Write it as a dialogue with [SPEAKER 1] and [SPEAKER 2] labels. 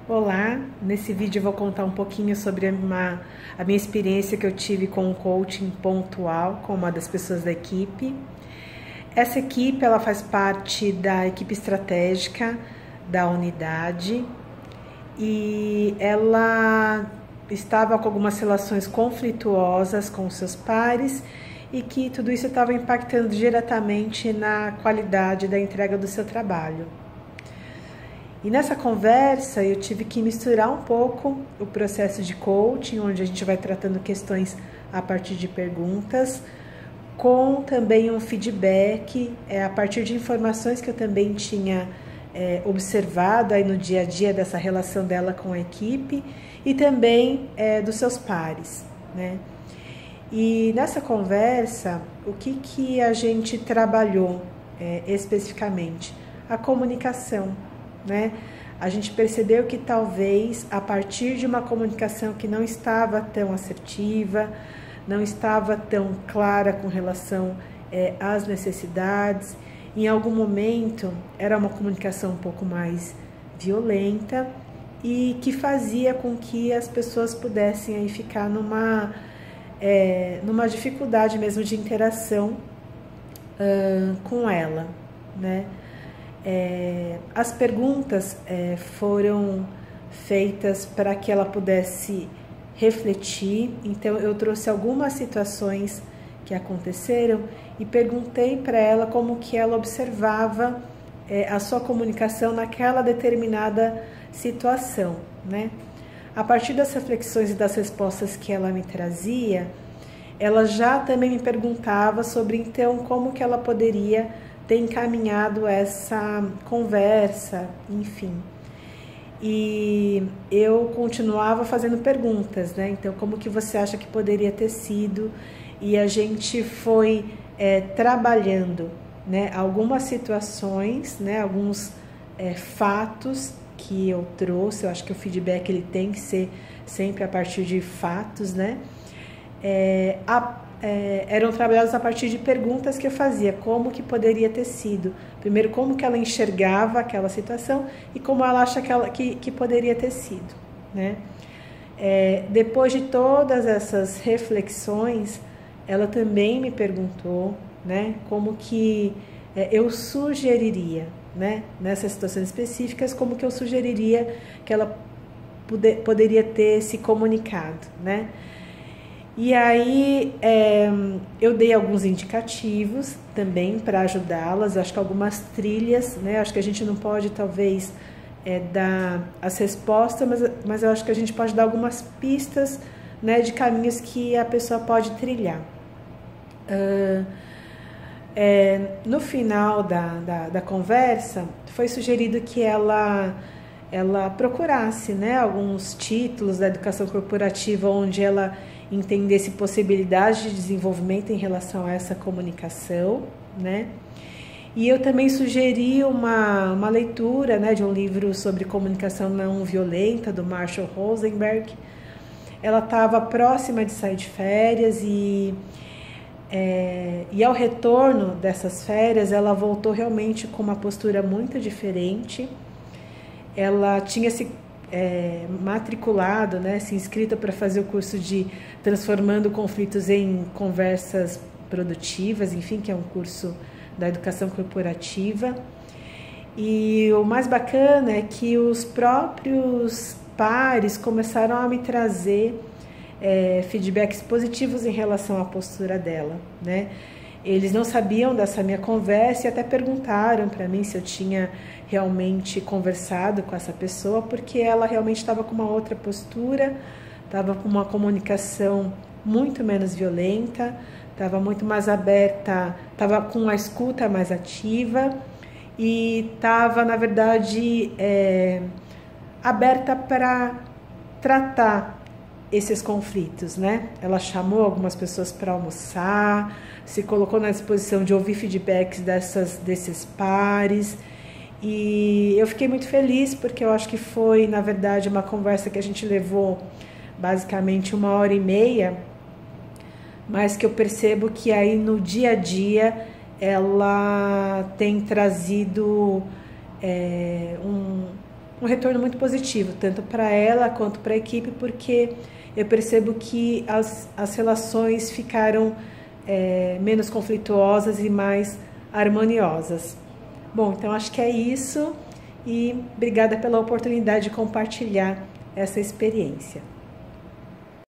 [SPEAKER 1] Olá, nesse vídeo eu vou contar um pouquinho sobre a minha experiência que eu tive com o coaching pontual com uma das pessoas da equipe. Essa equipe ela faz parte da equipe estratégica da unidade e ela estava com algumas relações conflituosas com seus pares e que tudo isso estava impactando diretamente na qualidade da entrega do seu trabalho. E nessa conversa eu tive que misturar um pouco o processo de coaching, onde a gente vai tratando questões a partir de perguntas, com também um feedback, a partir de informações que eu também tinha observado aí no dia a dia dessa relação dela com a equipe e também dos seus pares, né? E nessa conversa, o que a gente trabalhou especificamente? A comunicação. Né? A gente percebeu que talvez a partir de uma comunicação que não estava tão assertiva, não estava tão clara com relação às necessidades, em algum momento era uma comunicação um pouco mais violenta e que fazia com que as pessoas pudessem aí ficar numa dificuldade mesmo de interação com ela, né? As perguntas foram feitas para que ela pudesse refletir, então eu trouxe algumas situações que aconteceram e perguntei para ela como que ela observava a sua comunicação naquela determinada situação, né? A partir das reflexões e das respostas que ela me trazia, ela já também me perguntava sobre então como que ela poderia ter encaminhado essa conversa, enfim. E eu continuava fazendo perguntas, né? Então, como que você acha que poderia ter sido? E a gente foi trabalhando, né? Algumas situações, né? Alguns fatos que eu trouxe. Eu acho que o feedback ele tem que ser sempre a partir de fatos, né? Eram trabalhados a partir de perguntas que eu fazia, como que poderia ter sido. Primeiro, como que ela enxergava aquela situação e como ela acha que poderia ter sido, né? Depois de todas essas reflexões, ela também me perguntou, né, como que eu sugeriria, né, nessas situações específicas, como que eu sugeriria que ela poderia ter se comunicado, né? E aí eu dei alguns indicativos também para ajudá-las, acho que algumas trilhas, né? Acho que a gente não pode talvez dar as respostas, mas eu acho que a gente pode dar algumas pistas, né, de caminhos que a pessoa pode trilhar. No final da conversa foi sugerido que ela procurasse, né, alguns títulos da educação corporativa onde ela entendesse possibilidades de desenvolvimento em relação a essa comunicação, né? E eu também sugeri uma leitura, né, de um livro sobre comunicação não violenta, do Marshall Rosenberg. Ela estava próxima de sair de férias e ao retorno dessas férias, ela voltou realmente com uma postura muito diferente. Ela tinha se matriculado, né, se inscrita para fazer o curso de Transformando Conflitos em Conversas Produtivas, enfim, que é um curso da educação corporativa. E o mais bacana é que os próprios pares começaram a me trazer feedbacks positivos em relação à postura dela, né? Eles não sabiam dessa minha conversa e até perguntaram para mim se eu tinha realmente conversado com essa pessoa, porque ela realmente estava com uma outra postura, estava com uma comunicação muito menos violenta, estava muito mais aberta, estava com uma escuta mais ativa e estava, na verdade, aberta para tratar esses conflitos, né? Ela chamou algumas pessoas para almoçar, se colocou na disposição de ouvir feedbacks desses pares e eu fiquei muito feliz porque eu acho que foi, na verdade, uma conversa que a gente levou basicamente 1h30, mas que eu percebo que aí no dia a dia ela tem trazido um um retorno muito positivo, tanto para ela quanto para a equipe, porque eu percebo que as relações ficaram menos conflituosas e mais harmoniosas. Bom, então acho que é isso e obrigada pela oportunidade de compartilhar essa experiência.